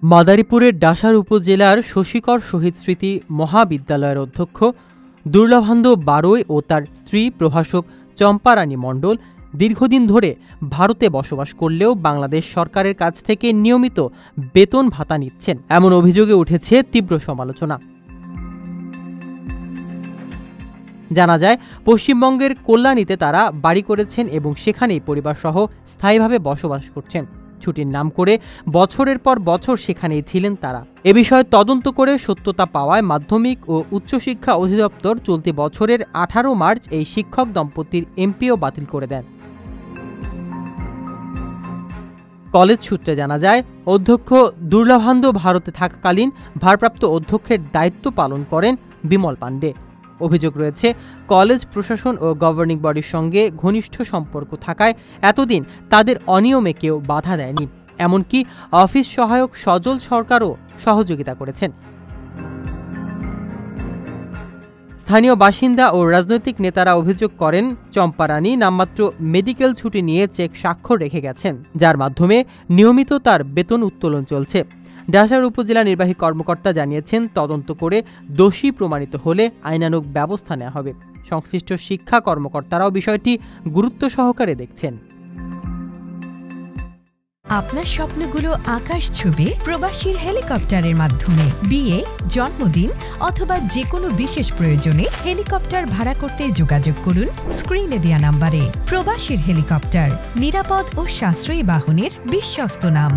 মাদারীপুরের ডাসার উপজেলার শশীকর শহীদ স্মৃতি মহাবিদ্যালয়ের অধ্যক্ষ দুর্লভানন্দ বারৈ ও তার স্ত্রী প্রভাষক চম্পারানী মণ্ডল দীর্ঘদিন ধরে ভারতে বসবাস করলেও বাংলাদেশ সরকারের কাছ থেকে নিয়মিত বেতন ভাতা নিচ্ছেন, এমন অভিযোগে উঠেছে তীব্র সমালোচনা। জানা যায়, পশ্চিমবঙ্গের কল্যাণীতে তারা বাড়ি করেছেন এবং সেখানেই পরিবারসহ স্থায়ীভাবে বসবাস করছেন। ছুটির নাম করে বছরের পর বছর সেখানেই ছিলেন তারা। এ বিষয়ে তদন্ত করে সত্যতা পাওয়ায় মাধ্যমিক ও উচ্চশিক্ষা অধিদপ্তর চলতি বছরের 18 মার্চ এই শিক্ষক দম্পতির এমপিও বাতিল করে দেন। কলেজ সূত্রে জানা যায়, অধ্যক্ষ দুর্লভানন্দ ভারতে থাকাকালীন ভারপ্রাপ্ত অধ্যক্ষের দায়িত্ব পালন করেন বিমল পাণ্ডে। অভিযোগ রয়েছে, কলেজ প্রশাসন ও গভর্নিং বডির সঙ্গে ঘনিষ্ঠ সম্পর্ক থাকায় এতদিন তাদের অনিয়মে কেউ বাধা দেয়নি, এমনকি অফিস সহায়ক সজল সরকারও সহযোগিতা করেছেন। স্থানীয় বাসিন্দা ও রাজনৈতিক নেতারা অভিযোগ করেন, চম্পারানী নামমাত্র মেডিকেল ছুটি নিয়ে চেক স্বাক্ষর রেখে গেছেন, যার মাধ্যমে নিয়মিত তার বেতন উত্তোলন চলছে। ডাসার উপজেলা নির্বাহী কর্মকর্তা জানিয়েছেন, তদন্ত করে দোষী প্রমাণিত হলে আইনানুগ ব্যবস্থা নেওয়া হবে। সংশ্লিষ্ট শিক্ষা কর্মকর্তারাও বিষয়টি গুরুত্ব সহকারে দেখছেন। আপনার স্বপ্নগুলো আকাশ ছুবে প্রবাসীর হেলিকপ্টারের মাধ্যমে। বিয়ে, জন্মদিন অথবা যে কোনো বিশেষ প্রয়োজনে হেলিকপ্টার ভাড়া করতে যোগাযোগ করুন স্ক্রিনে দেয়া নাম্বারে। প্রবাসীর হেলিকপ্টার, নিরাপদ ও সাশ্রয়ী বাহনের বিশ্বস্ত নাম।